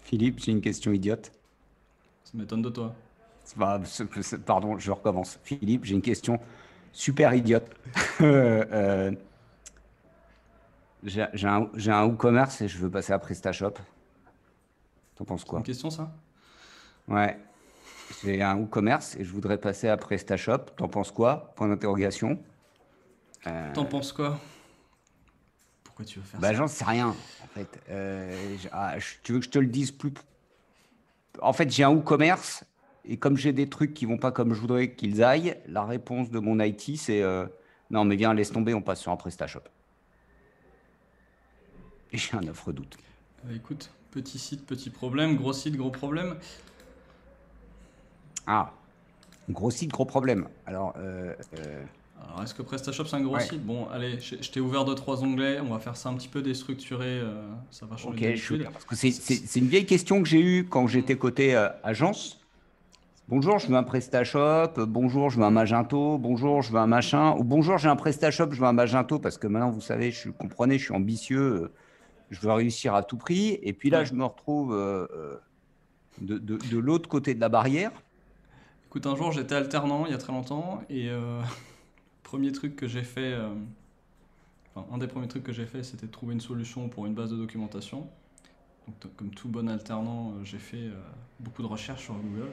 Philippe, j'ai une question idiote. Ça m'étonne de toi. Pardon, je recommence. Philippe, j'ai une question super idiote. Euh, j'ai un WooCommerce et je veux passer à PrestaShop. T'en penses C'est une quoi? question, ça? Ouais, j'ai un WooCommerce et je voudrais passer à PrestaShop. T'en penses quoi? Point d'interrogation. T'en Euh, penses quoi? Pourquoi tu veux faire Bah, ça? j'en sais rien, en fait. Tu veux que je te le dise plus? En fait, j'ai un WooCommerce et comme j'ai des trucs qui vont pas comme je voudrais qu'ils aillent, la réponse de mon IT, c'est non, mais viens, laisse tomber, on passe sur un PrestaShop. Et j'ai un offre doute. Écoute, petit site, petit problème, gros site, gros problème. Ah, gros site, gros problème. Alors, Alors, est-ce que PrestaShop c'est un gros ouais, site? Bon, allez, je t'ai ouvert deux trois onglets, on va faire ça un petit peu déstructuré, ça va changer ok, je suis d'habitude. bien. Parce que c'est une vieille question que j'ai eue quand j'étais côté agence. Bonjour, je veux un PrestaShop. Bonjour, je veux un Magento. Bonjour, je veux un machin. Ou bonjour, j'ai un PrestaShop, je veux un Magento. Parce que maintenant, vous savez, comprenez, je suis ambitieux. Je veux réussir à tout prix. Et puis là, Ouais. je me retrouve de l'autre côté de la barrière. Écoute, un jour j'étais alternant il y a très longtemps et premier truc que j'ai fait, enfin un des premiers trucs que j'ai fait, c'était de trouver une solution pour une base de documentation. Donc, comme tout bon alternant, j'ai fait beaucoup de recherches sur Google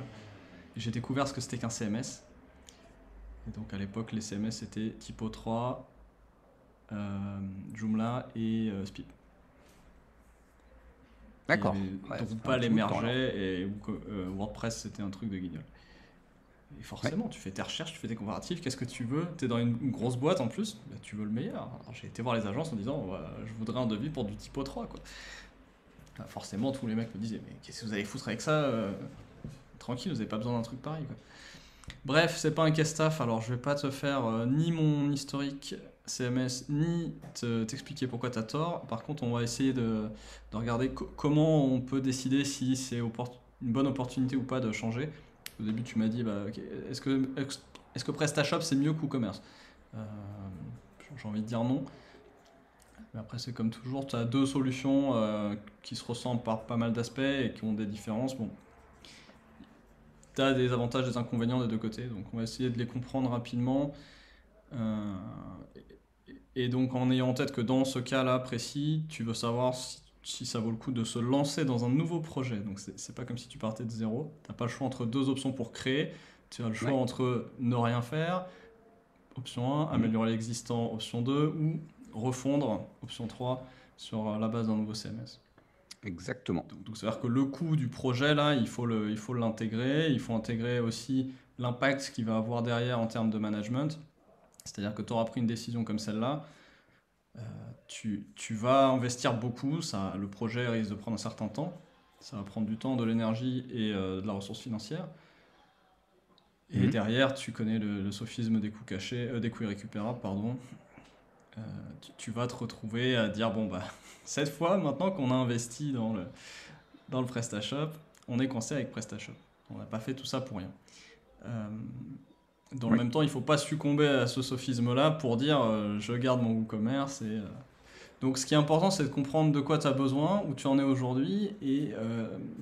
et j'ai découvert ce que c'était qu'un CMS. Et donc à l'époque, les CMS c'était Typo 3, Joomla et Spip. Et il y D'accord. avait Ouais, ça fait un Drupal petit bout de temps alors. émergeait et WordPress c'était un truc de guignol. Et Ouais. forcément, tu fais tes recherches, tu fais tes comparatifs, qu'est-ce que tu veux? Tu es dans une grosse boîte en plus, bah, tu veux le meilleur. Alors, j'ai été voir les agences en disant je voudrais un devis pour du typo 3 quoi. Bah, forcément, tous les mecs me disaient mais qu'est-ce que vous allez foutre avec ça tranquille, vous avez pas besoin d'un truc pareil quoi. Bref, c'est pas un casse-taf, alors je vais pas te faire ni mon historique CMS, ni t'expliquer pourquoi t'as tort. Par contre, on va essayer de regarder comment on peut décider si c'est une bonne opportunité ou pas de changer. Au début, tu m'as dit, bah, ok, est-ce que PrestaShop c'est mieux que WooCommerce? Euh, j'ai envie de dire non. Mais après, c'est comme toujours, tu as deux solutions qui se ressemblent par pas mal d'aspects et qui ont des différences. Bon, tu as des avantages et des inconvénients des deux côtés, donc on va essayer de les comprendre rapidement. Euh, et donc en ayant en tête que dans ce cas-là précis, tu veux savoir si ça vaut le coup de se lancer dans un nouveau projet. Donc c'est pas comme si tu partais de zéro. Tu n'as pas le choix entre deux options pour créer. Tu as le choix Ouais. entre ne rien faire, option 1, Mhm. améliorer l'existant, option 2, ou refondre, option 3, sur la base d'un nouveau CMS. Exactement. Donc c'est-à-dire que le coût du projet, là, il faut l'intégrer. Il faut intégrer aussi l'impact qu'il va avoir derrière en termes de management. C'est-à-dire que tu auras pris une décision comme celle-là, tu vas investir beaucoup, le projet risque de prendre un certain temps, ça va prendre du temps, de l'énergie et de la ressource financière. Et Mhm. derrière, tu connais le sophisme des coûts cachés, des coûts irrécupérables, pardon. Tu vas te retrouver à dire bon bah cette fois, maintenant qu'on a investi dans le PrestaShop, on est coincé avec PrestaShop. On n'a pas fait tout ça pour rien. Euh, Dans le Oui. même temps, il ne faut pas succomber à ce sophisme-là pour dire je garde mon WooCommerce. Donc ce qui est important, c'est de comprendre de quoi tu as besoin, où tu en es aujourd'hui et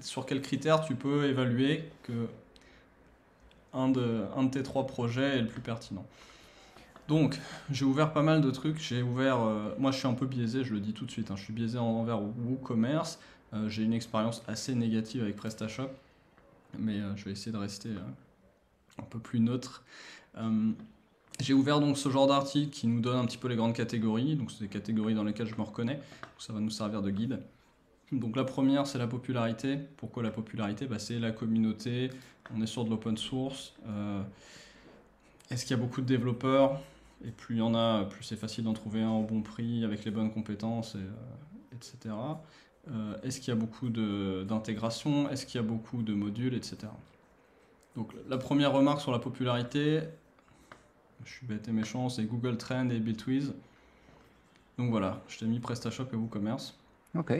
sur quels critères tu peux évaluer que un de tes trois projets est le plus pertinent. Donc, j'ai ouvert pas mal de trucs. Moi, je suis un peu biaisé, je le dis tout de suite, hein, je suis biaisé envers WooCommerce. J'ai une expérience assez négative avec PrestaShop, mais je vais essayer de rester un peu plus neutre. Euh, J'ai ouvert donc ce genre d'article qui nous donne un petit peu les grandes catégories. Donc, c'est des catégories dans lesquelles je me reconnais. Donc, ça va nous servir de guide. Donc, la première, c'est la popularité. Pourquoi la popularité? C'est la communauté. On est sur de l'open source. Est-ce qu'il y a beaucoup de développeurs? Et plus il y en a, plus c'est facile d'en trouver un au bon prix, avec les bonnes compétences, etc. Est-ce qu'il y a beaucoup d'intégration? Est-ce qu'il y a beaucoup de modules, etc. Donc la première remarque sur la popularité, je suis bête et méchant, c'est Google Trends et Bitwiz. Donc voilà, je t'ai mis PrestaShop et WooCommerce. Ok.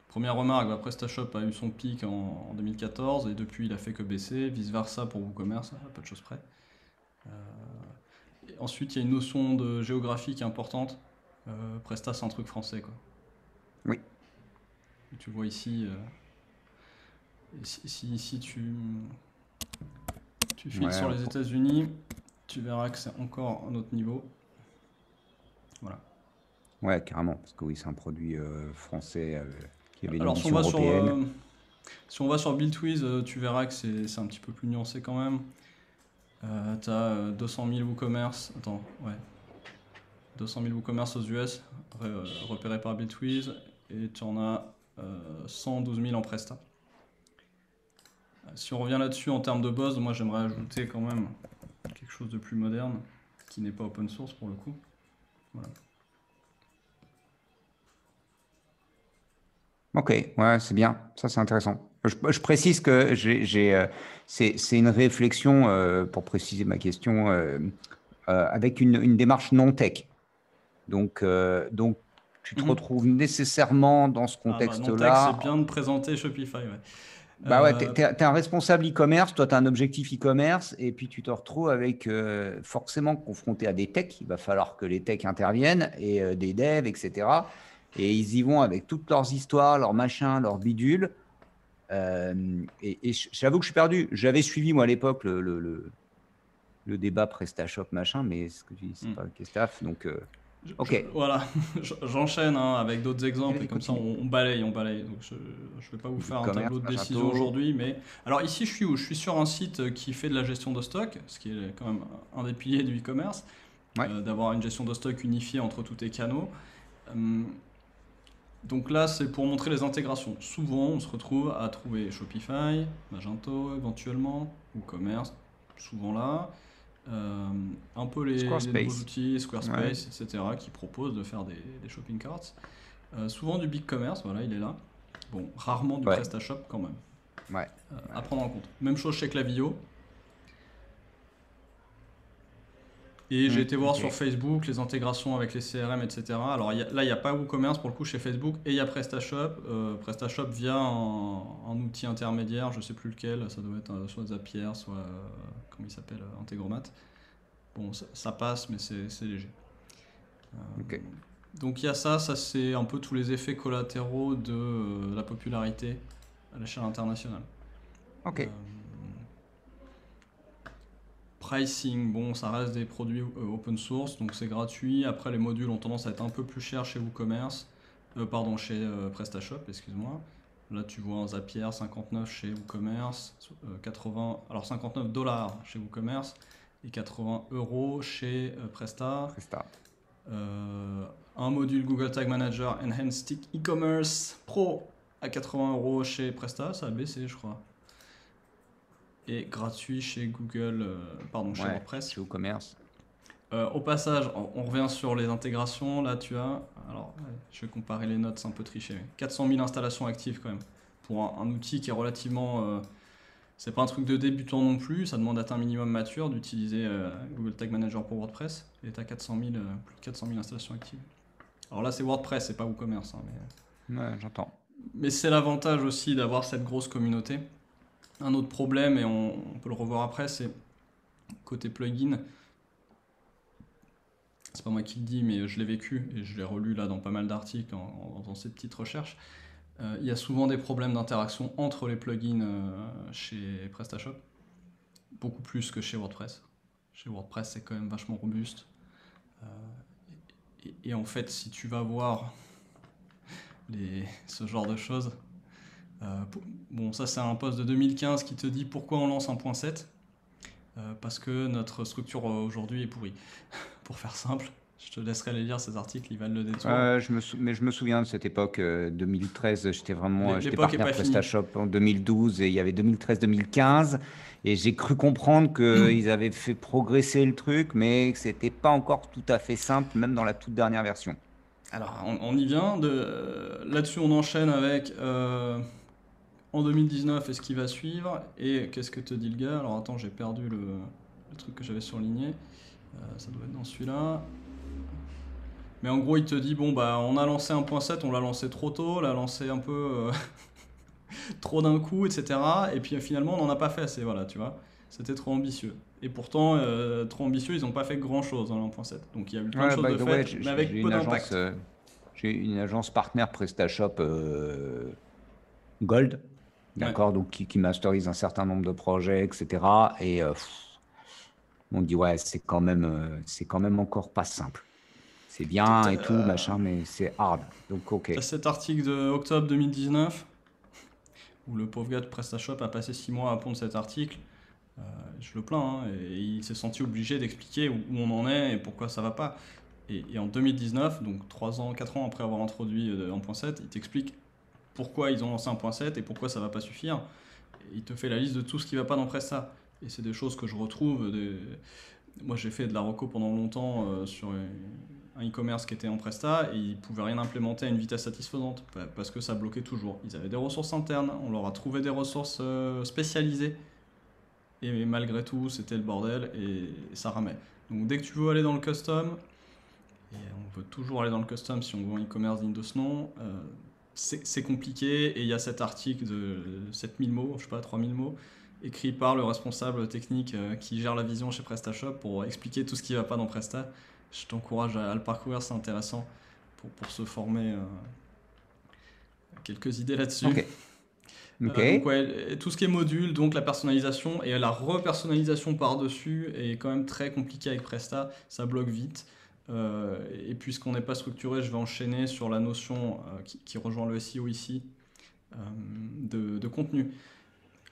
Première remarque, PrestaShop a eu son pic en 2014 et depuis il a fait que baisser, vice versa pour WooCommerce, à peu de choses près. Euh, et ensuite, il y a une notion de géographie qui est importante. Presta, c'est un truc français, quoi. Oui. Tu vois ici, si tu files Ouais, sur les États-Unis, tu verras que c'est encore un autre niveau. Voilà. ouais, carrément, parce que oui, c'est un produit français qui avait une Alors, édition européenne. si on va sur BuildWiz, tu verras que c'est un petit peu plus nuancé quand même. Tu as 200 000 WooCommerce. Attends, ouais. 200 000 WooCommerce aux US, repérés par BuildWiz. Et tu en as 112 000 en Presta. Si on revient là-dessus en termes de buzz, moi j'aimerais ajouter quand même quelque chose de plus moderne, qui n'est pas open source pour le coup. Voilà. Ok, ouais, c'est bien. Ça, c'est intéressant. Je précise que c'est une réflexion, pour préciser ma question, avec une démarche non tech. Donc, tu te Mhm. retrouves nécessairement dans ce Ah bah non tech, c'est contexte-là. bien de présenter Shopify, ouais. Bah ouais, Euh, t'es un responsable e-commerce, toi, tu as un objectif e-commerce, et puis tu te retrouves avec forcément confronté à des techs. Il va falloir que les techs interviennent, et des devs, etc. Et ils y vont avec toutes leurs histoires, leurs machins, leurs bidules. Et j'avoue que je suis perdu. J'avais suivi, moi, à l'époque, le débat PrestaShop, machin, mais ce que tu dis, c'est hmm. pas Kestaf. Donc, ok. Voilà, j'enchaîne hein, avec d'autres exemples et Vas-y, comme ça continue. on balaye, on balaye. Donc je ne vais pas vous faire un tableau BigCommerce, de décision Magento. aujourd'hui, mais alors ici je suis où? Je suis sur un site qui fait de la gestion de stock, ce qui est quand même un des piliers du e-commerce, Ouais, d'avoir une gestion de stock unifiée entre tous tes canaux. Euh, donc là c'est pour montrer les intégrations. Souvent on se retrouve à trouver Shopify, Magento éventuellement, ou Commerce, souvent là. Euh, un peu les nouveaux Squarespace. outils, Ouais, Squarespace, etc., qui proposent de faire des shopping carts. Souvent du BigCommerce, voilà, il est là. Bon, rarement du ouais, PrestaShop quand même, ouais. à Ouais. prendre en compte. Même chose chez Klaviyo. Et j'ai été voir sur Ok. Facebook les intégrations avec les CRM, etc. Alors là, il n'y a pas WooCommerce pour le coup chez Facebook et il y a PrestaShop. PrestaShop via un outil intermédiaire, je sais plus lequel, ça doit être soit Zapier, soit comment il s'appelle, Integromat. Bon, ça passe, mais c'est léger. Euh, Ok. donc il y a ça c'est un peu tous les effets collatéraux de la popularité à l'échelle internationale. Ok. Euh, Pricing, bon, ça reste des produits open source, donc c'est gratuit. Après, les modules ont tendance à être un peu plus chers chez WooCommerce, pardon, chez PrestaShop, excuse-moi. Là, tu vois un Zapier 59 chez WooCommerce, 80, alors 59 dollars chez WooCommerce et 80 euros chez Presta. Presta. Un module Google Tag Manager Enhanced E-Commerce Pro à 80 euros chez Presta, ça a baissé, je crois. Et gratuit chez Google, pardon, chez Ouais, WordPress. chez WooCommerce. Au passage, on revient sur les intégrations. Là, tu as, alors, ouais, je vais comparer les notes, c'est un peu triché, mais 400 000 installations actives quand même. Pour un outil qui est relativement. C'est pas un truc de débutant non plus, ça demande d'être un minimum mature d'utiliser Google Tag Manager pour WordPress. Et tu as 400 000, plus de 400 000 installations actives. Alors là, c'est WordPress, c'est pas WooCommerce. Hein, Ouais, j'entends. mais c'est l'avantage aussi d'avoir cette grosse communauté. Un autre problème, et on peut le revoir après, c'est côté plugin. C'est pas moi qui le dis, mais je l'ai vécu et je l'ai relu là dans pas mal d'articles dans ces petites recherches. Il y a souvent des problèmes d'interaction entre les plugins chez PrestaShop, beaucoup plus que chez WordPress. Chez WordPress, c'est quand même vachement robuste. Euh, et en fait, si tu vas voir ce genre de choses, bon, ça c'est un post de 2015 qui te dit pourquoi on lance 1.7. Parce que notre structure aujourd'hui est pourrie. Pour faire simple, je te laisserai aller lire ces articles, ils valent le détour. Mais je me souviens de cette époque, 2013, j'étais L'époque est partenaire pas finie. PrestaShop en 2012 et il y avait 2013-2015 et j'ai cru comprendre qu'ils avaient fait progresser le truc, mais que c'était pas encore tout à fait simple, même dans la toute dernière version. Alors, on y vient. Là-dessus, on enchaîne avec en 2019 et ce qui va suivre. Et qu'est-ce que te dit le gars? Alors, attends, j'ai perdu le truc que j'avais surligné. Ça doit être dans celui-là. Mais en gros, il te dit bon, bah, on a lancé 1.7, on l'a lancé trop tôt, on l'a lancé un peu trop d'un coup, etc. Et puis finalement, on n'en a pas fait assez, voilà, tu vois. C'était trop ambitieux. Et pourtant, trop ambitieux, ils n'ont pas fait grand-chose dans l'1.7. Donc il y a eu plein de Ouais, choses by de the way, faites, mais avec peu d'impact. j'ai une agence partenaire PrestaShop Gold, Ouais. d'accord, donc qui masterise un certain nombre de projets, etc. Et on dit, ouais, c'est quand même encore pas simple. C'est bien et tout, machin, mais c'est hard. Donc, ok. T'as cet article de octobre 2019 où le pauvre gars de PrestaShop a passé 6 mois à pondre cet article. Euh, je le plains, hein, et il s'est senti obligé d'expliquer où on en est et pourquoi ça va pas. Et en 2019, donc 3 ans, 4 ans après avoir introduit 1.7, il t'explique pourquoi ils ont lancé 1.7 et pourquoi ça va pas suffire. Et il te fait la liste de tout ce qui va pas dans Presta. Et c'est des choses que je retrouve. Moi, j'ai fait de la reco pendant longtemps sur un e-commerce qui était en Presta et ils pouvaient rien implémenter à une vitesse satisfaisante parce que ça bloquait toujours. Ils avaient des ressources internes, on leur a trouvé des ressources spécialisées et malgré tout, c'était le bordel et ça ramait. Donc dès que tu veux aller dans le custom, et on peut toujours aller dans le custom si on veut un e-commerce digne de ce nom, c'est compliqué et il y a cet article de 7000 mots, je sais pas, 3000 mots, écrit par le responsable technique qui gère la vision chez PrestaShop pour expliquer tout ce qui ne va pas dans Presta. Je t'encourage à le parcourir, c'est intéressant pour se former quelques idées là-dessus. Ok. Ok. Donc ouais, tout ce qui est module, donc la personnalisation et la repersonnalisation par-dessus est quand même très compliqué avec Presta, ça bloque vite. Et puisqu'on n'est pas structuré, je vais enchaîner sur la notion qui rejoint le SEO ici, euh, de contenu.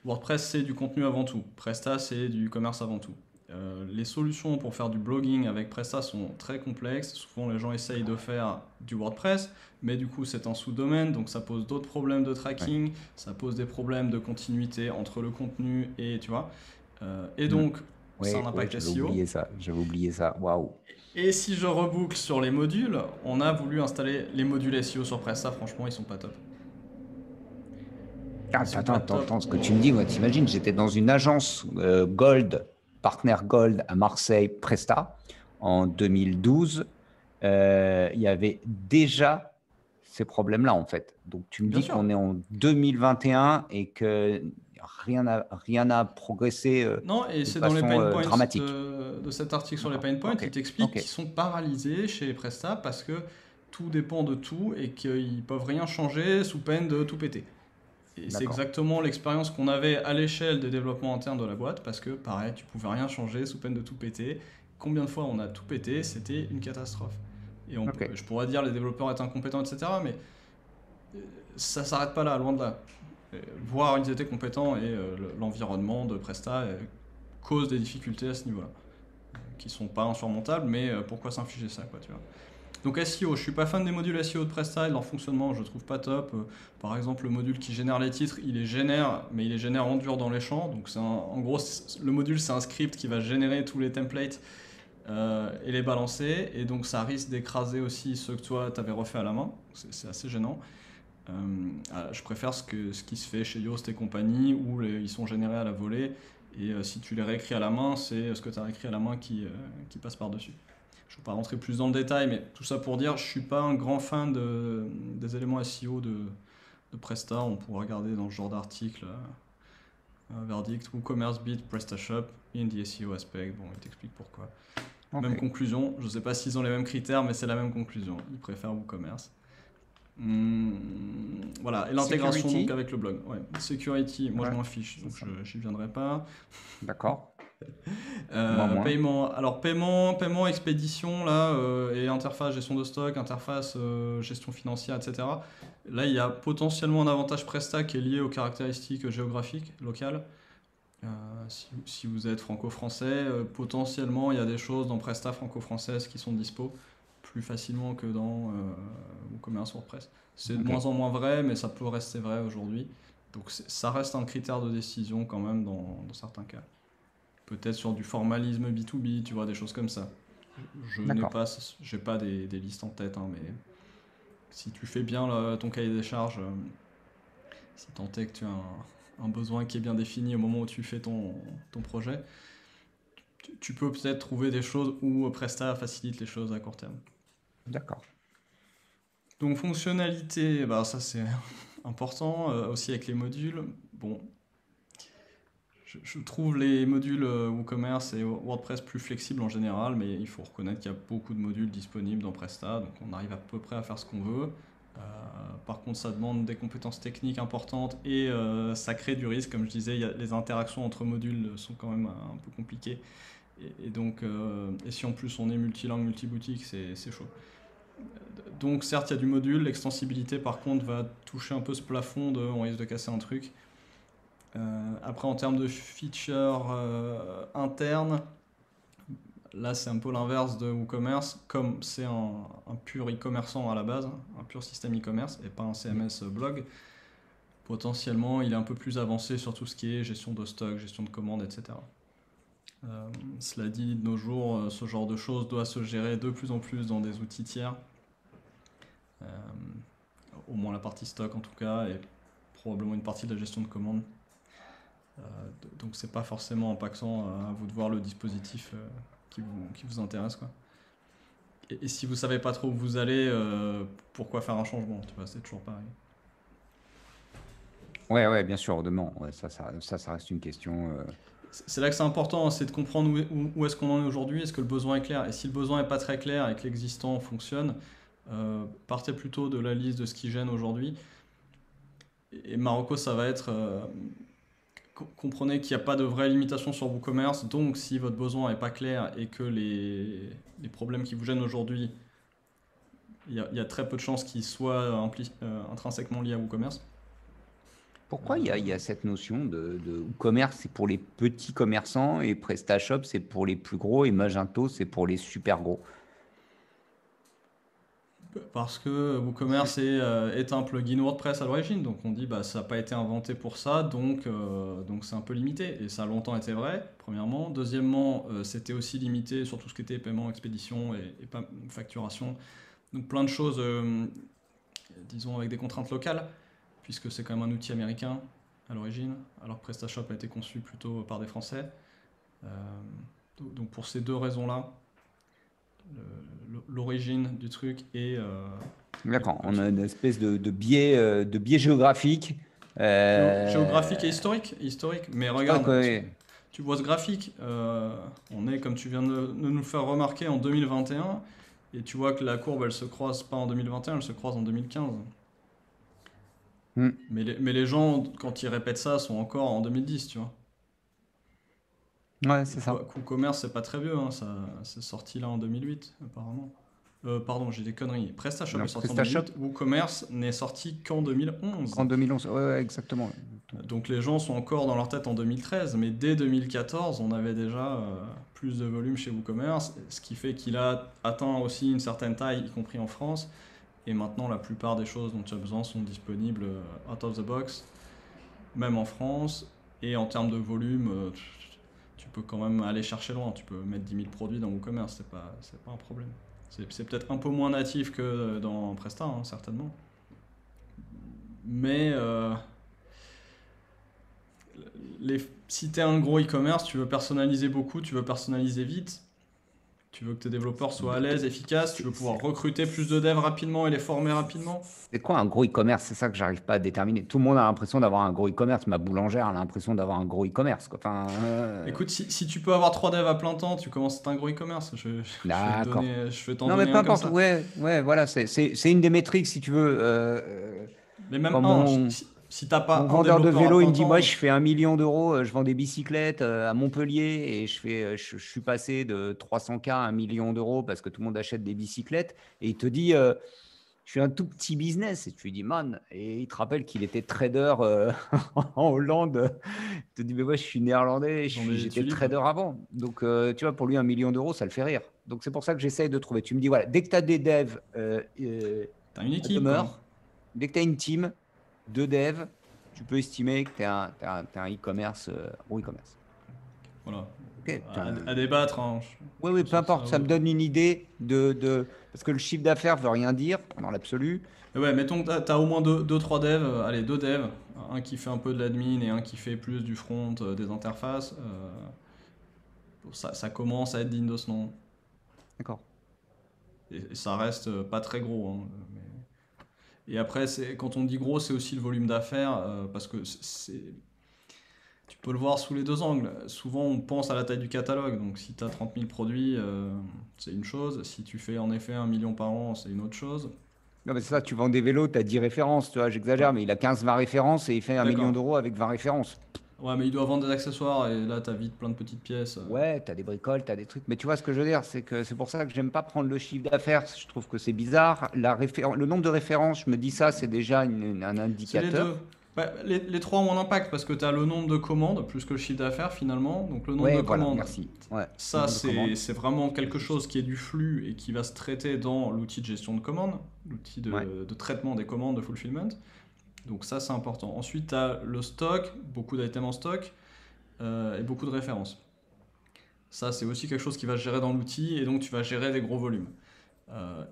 WordPress, c'est du contenu avant tout. Presta, c'est du commerce avant tout. Les solutions pour faire du blogging avec Presta sont très complexes. Souvent, les gens essayent de faire du WordPress, mais du coup, c'est un sous-domaine, donc ça pose d'autres problèmes de Ouais. tracking, ça pose des problèmes de continuité entre le contenu et tu vois. Et Hmm. donc, ça a un Ouais, ouais, impact j'avais SEO. oublié ça. J'avais oublié ça. Waouh. Et si je reboucle sur les modules, on a voulu installer les modules SEO sur Presta. Franchement, ils sont pas top. Ils Attends, sont pas top. attends, ce que tu me dis, moi, t'imagines, j'étais dans une agence Gold, partenaire Gold à Marseille, Presta, en 2012. Il y avait déjà ces problèmes-là, en fait. Donc, tu me Bien dis sûr. qu'on est en 2021 et que rien n'a progressé Non, et de c'est dans les façon pain points dramatique. de cet article sur les D'accord. pain points, Ok. il t'explique Ok. qu'ils sont paralysés chez Presta parce que tout dépend de tout et qu'ils peuvent rien changer sous peine de tout péter. Et c'est D'accord. exactement l'expérience qu'on avait à l'échelle des développements internes de la boîte parce que pareil, tu pouvais rien changer sous peine de tout péter. Combien de fois on a tout pété, c'était une catastrophe. Et Ok. je pourrais dire les développeurs étaient incompétents, etc. Mais ça s'arrête pas là, loin de là. Voire ils étaient compétents et l'environnement de Presta cause des difficultés à ce niveau-là, qui sont pas insurmontables, mais pourquoi s'infliger ça, quoi, tu vois. Donc SEO, je suis pas fan des modules SEO de Presta et de leur fonctionnement, je trouve pas top. Par exemple, le module qui génère les titres, il les génère, mais il les génère en dur dans les champs. Donc en gros, le module c'est un script qui va générer tous les templates et les balancer, et donc ça risque d'écraser aussi ceux que toi t'avais refait à la main. C'est assez gênant. Je préfère ce qui se fait chez Yoast et compagnie où ils sont générés à la volée et si tu les réécris à la main, c'est ce que tu as réécrit à la main qui passe par-dessus. Je ne vais pas rentrer plus dans le détail, mais tout ça pour dire, je ne suis pas un grand fan des éléments SEO de Presta. On pourra regarder dans ce genre d'article verdict WooCommerce beat PrestaShop in the SEO aspect. Bon, il t'explique pourquoi. Même Ok. conclusion, je ne sais pas s'ils ont les mêmes critères, mais c'est la même conclusion. Ils préfèrent WooCommerce. Voilà, et l'intégration donc Security. avec le blog. Ouais. Security, moi je Ouais, m'en fiche, c'est donc ça. j'y viendrai pas. D'accord. Moi, moins. Paiement, alors paiement, expédition là, et interface gestion de stock, interface gestion financière, etc. Là, il y a potentiellement un avantage Presta qui est lié aux caractéristiques géographiques locales. Si vous êtes franco-français, potentiellement il y a des choses dans Presta franco-française qui sont dispo plus facilement que dans WooCommerce WordPress. C'est de Ok. moins en moins vrai, mais ça peut rester vrai aujourd'hui. Donc ça reste un critère de décision quand même dans certains cas. Peut-être sur du formalisme B2B, tu vois, des choses comme ça. Je n'ai D'accord. pas, j'ai pas des listes en tête, hein, mais si tu fais bien ton cahier des charges, si tant est que tu as un besoin qui est bien défini au moment où tu fais ton projet, tu peux peut-être trouver des choses où Presta facilite les choses à court terme. D'accord. Donc fonctionnalité, bah ça c'est important, aussi avec les modules. Bon, je trouve les modules WooCommerce et WordPress plus flexibles en général, mais il faut reconnaître qu'il y a beaucoup de modules disponibles dans Presta, donc on arrive à peu près à faire ce qu'on veut. Par contre, ça demande des compétences techniques importantes et ça crée du risque. Comme je disais, les interactions entre modules sont quand même un peu compliquées. Et donc, et si en plus on est multilingue, multiboutique, c'est chaud. Donc certes, il y a du module. L'extensibilité, par contre, va toucher un peu ce plafond de on risque de casser un truc. Après, en termes de features internes, là, c'est un peu l'inverse de WooCommerce. Comme c'est un pur e-commerçant à la base, un pur système e-commerce et pas un CMS blog, potentiellement, il est un peu plus avancé sur tout ce qui est gestion de stock, gestion de commandes, etc. Cela dit, de nos jours, ce genre de choses doit se gérer de plus en plus dans des outils tiers. Au moins la partie stock en tout cas, et probablement une partie de la gestion de commandes. Donc c'est pas forcément impactant à vous de voir le dispositif qui vous intéresse, quoi. Et si vous savez pas trop où vous allez, pourquoi faire un changement, tu vois, c'est toujours pareil. Ouais, bien sûr, demain. Ouais, ça reste une question. C'est là que c'est important, c'est de comprendre où est-ce qu'on en est aujourd'hui, est-ce que le besoin est clair. Et si le besoin n'est pas très clair et que l'existant fonctionne, partez plutôt de la liste de ce qui gêne aujourd'hui. Et Marocco, ça va être comprenez qu'il n'y a pas de vraie limitation sur WooCommerce, donc si votre besoin n'est pas clair et que les problèmes qui vous gênent aujourd'hui, il y a très peu de chances qu'ils soient intrinsèquement liés à WooCommerce. Pourquoi il y a cette notion de commerce, c'est pour les petits commerçants et PrestaShop, c'est pour les plus gros et Magento, c'est pour les super gros? Parce que WooCommerce est un plugin WordPress à l'origine, donc on dit bah ça n'a pas été inventé pour ça, donc c'est un peu limité. Et ça a longtemps été vrai, premièrement. Deuxièmement, c'était aussi limité sur tout ce qui était paiement, expédition et pas facturation. Donc plein de choses, disons avec des contraintes locales, puisque c'est quand même un outil américain à l'origine, alors que PrestaShop a été conçu plutôt par des Français. Donc pour ces deux raisons-là, l'origine du truc et D'accord, on a une espèce de biais géographique. géographique et historique. Mais regarde, Ouais. tu vois ce graphique, on est comme tu viens de nous faire remarquer en 2021 et tu vois que la courbe elle se croise pas en 2021, elle se croise en 2015. Hmm. Mais les gens quand ils répètent ça sont encore en 2010, tu vois. Ouais, c'est ça. WooCommerce c'est pas très vieux, hein, ça c'est sorti là en 2008 apparemment. Pardon, j'ai des conneries. PrestaShop Non, est sorti en PrestaShop 2008, WooCommerce n'est sorti qu'en 2011. en 2011, ouais, exactement. Donc les gens sont encore dans leur tête en 2013, mais dès 2014, on avait déjà plus de volume chez WooCommerce, ce qui fait qu'il a atteint aussi une certaine taille, y compris en France. Et maintenant, la plupart des choses dont tu as besoin sont disponibles out of the box, même en France. Et en termes de volume, tu peux quand même aller chercher loin. Tu peux mettre 10 000 produits dans WooCommerce, c'est pas un problème. C'est peut-être un peu moins natif que dans Presta, hein, certainement. Mais si tu es un gros e-commerce, tu veux personnaliser beaucoup, tu veux personnaliser vite, tu veux que tes développeurs soient à l'aise, efficaces, tu veux pouvoir recruter plus de devs rapidement et les former rapidement. C'est quoi un gros e-commerce? C'est ça que j'arrive pas à déterminer. Tout le monde a l'impression d'avoir un gros e-commerce. Ma boulangère a l'impression d'avoir un gros e-commerce, quoi. Enfin, Écoute, si tu peux avoir 3 devs à plein temps, tu commences à être un gros e-commerce. D'accord. Je vais t'en Non, mais donner peu un comme importe. ça. Ouais, voilà. C'est une des métriques, si tu veux. Mais même Quand un, mon, si t'as mon pas un vendeur de développeur à vélo, il plein me dit, moi, temps, je fais 1 million d'euros, je vends des bicyclettes à Montpellier et je suis passé de 300K à 1 million d'euros parce que tout le monde achète des bicyclettes. Et il te dit, je suis un tout petit business. Et tu lui dis, man. Et il te rappelle qu'il était trader en Hollande. Il te dit, mais moi, je suis néerlandais, j'en ai des j'étais tulipes. trader avant. Donc, tu vois, pour lui, 1 million d'euros, ça le fait rire. Donc, c'est pour ça que j'essaye de trouver. Tu me dis, voilà, dès que tu as des devs T'as une à équipe, quoi. demeure, dès que tu as une team de devs, tu peux estimer que tu es un e-commerce, gros e-commerce. Voilà. Ok, À débattre. Hein. Oui, peu importe, ça me donne une idée parce que le chiffre d'affaires veut rien dire dans l'absolu. Et ouais, mettons que t'as au moins 2-3 devs, allez, 2 devs, un qui fait un peu de l'admin et un qui fait plus du front, des interfaces. Ça commence à être digne de ce nom. D'accord. Et ça reste pas très gros. Hein, Et après, quand on dit gros, c'est aussi le volume d'affaires, parce que tu peux le voir sous les deux angles. Souvent, on pense à la taille du catalogue. Donc, si tu as 30 000 produits, c'est une chose. Si tu fais en effet 1 million par an, c'est une autre chose. Non, mais c'est ça, tu vends des vélos, tu as 10 références, tu vois, Ouais, j'exagère, mais il a 15-20 références et il fait 1 million d'accord. d'euros avec 20 références. Ouais, mais il doit vendre des accessoires et là, t'as vite plein de petites pièces. Ouais, tu as des bricoles, tu as des trucs. Mais tu vois ce que je veux dire, c'est que c'est pour ça que j'aime pas prendre le chiffre d'affaires. Je trouve que c'est bizarre. Le nombre de références, je me dis ça, c'est déjà un C'est les deux. indicateur. Ouais, les trois ont un impact parce que tu as le nombre de commandes plus que le chiffre d'affaires finalement. Donc le nombre de Ouais, voilà, commandes, merci. Ouais, le ça nombre de commandes, c'est vraiment c'est quelque chose juste. qui est du flux et qui va se traiter dans l'outil de gestion de commandes, l'outil Ouais, de traitement des commandes de fulfillment. Donc ça c'est important. Ensuite tu as le stock, beaucoup d'items en stock et beaucoup de références. Ça c'est aussi quelque chose qui va se gérer dans l'outil et donc tu vas gérer des gros volumes.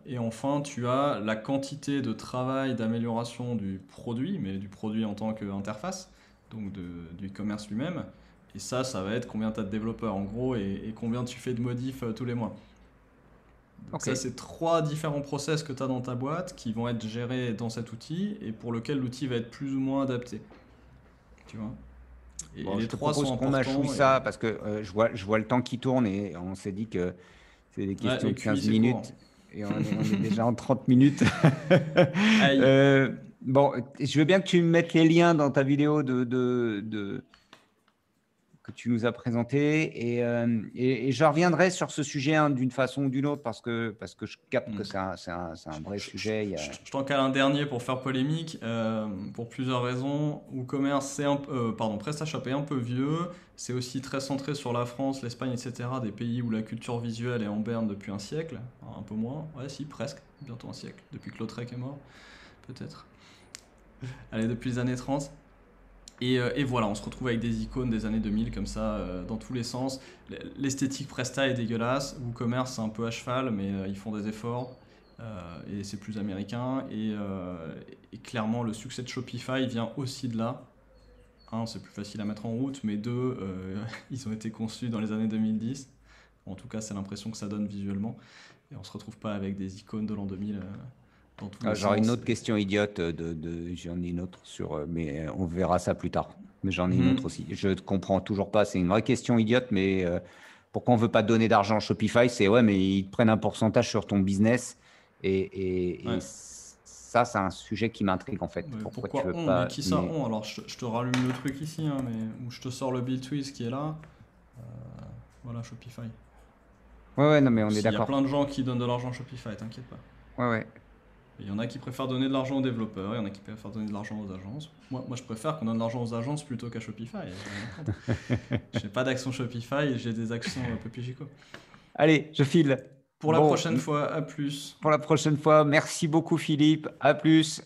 Et enfin, tu as la quantité de travail d'amélioration du produit, mais du produit en tant qu'interface, donc du e-commerce lui-même. Et ça va être combien tu as de développeurs en gros et combien tu fais de modifs tous les mois. Donc ok. ça, c'est trois différents process que tu as dans ta boîte qui vont être gérés dans cet outil et pour lequel l'outil va être plus ou moins adapté. Tu vois? Et Bon, les je te trois sont propose qu'on mâchouille importants. ça parce que je vois le temps qui tourne et on s'est dit que c'est des Ouais, questions les de QI, 15 c'est court. minutes et on est déjà en 30 minutes. Aïe. Bon, je veux bien que tu me mettes les liens dans ta vidéo que tu nous as présenté et je reviendrai sur ce sujet hein, d'une façon ou d'une autre parce que je capte que Hmm. c'est un vrai sujet. Je t'en cale un dernier pour faire polémique, pour plusieurs raisons. WooCommerce, pardon, PrestaShop est un peu vieux. C'est aussi très centré sur la France, l'Espagne, etc. Des pays où la culture visuelle est en berne depuis un siècle. Enfin, un peu moins. Ouais, si, presque. Bientôt un siècle. Depuis que Lautrec est mort, peut-être. Allez, depuis les années 30. Et voilà, on se retrouve avec des icônes des années 2000 comme ça, dans tous les sens. L'esthétique Presta est dégueulasse. WooCommerce, c'est un peu à cheval, mais ils font des efforts. Et c'est plus américain. Et clairement, le succès de Shopify vient aussi de là. Un, c'est plus facile à mettre en route, mais deux, ils ont été conçus dans les années 2010. En tout cas, c'est l'impression que ça donne visuellement. Et on se retrouve pas avec des icônes de l'an 2000 dans tous les J'aurais une sens. autre question idiote j'en ai une autre mais on verra ça plus tard. Mais j'en ai une autre aussi. Je ne comprends toujours pas. C'est une vraie question idiote, mais pourquoi on ne veut pas donner d'argent à Shopify? C'est ouais, mais ils te prennent un pourcentage sur ton business. Et Ouais. ça, c'est un sujet qui m'intrigue en fait. Ouais, Pourquoi tu pourquoi veux on? Mais pas. qui ça Mais on? Alors je te rallume le truc ici, hein, mais où je te sors le Bill Twist qui est là. Euh, voilà, Shopify. ouais, ouais, non, mais on est S'il y a d'accord. plein de gens qui donnent de l'argent à Shopify, t'inquiète pas. Ouais, ouais. Il y en a qui préfèrent donner de l'argent aux développeurs, il y en a qui préfèrent donner de l'argent aux agences. Moi je préfère qu'on donne de l'argent aux agences plutôt qu'à Shopify. J'ai rien contre. J'ai pas d'action Shopify, j'ai des actions Popichico. Allez, je file. Pour la Bon, prochaine fois, à plus. pour la prochaine fois, merci beaucoup Philippe. À plus.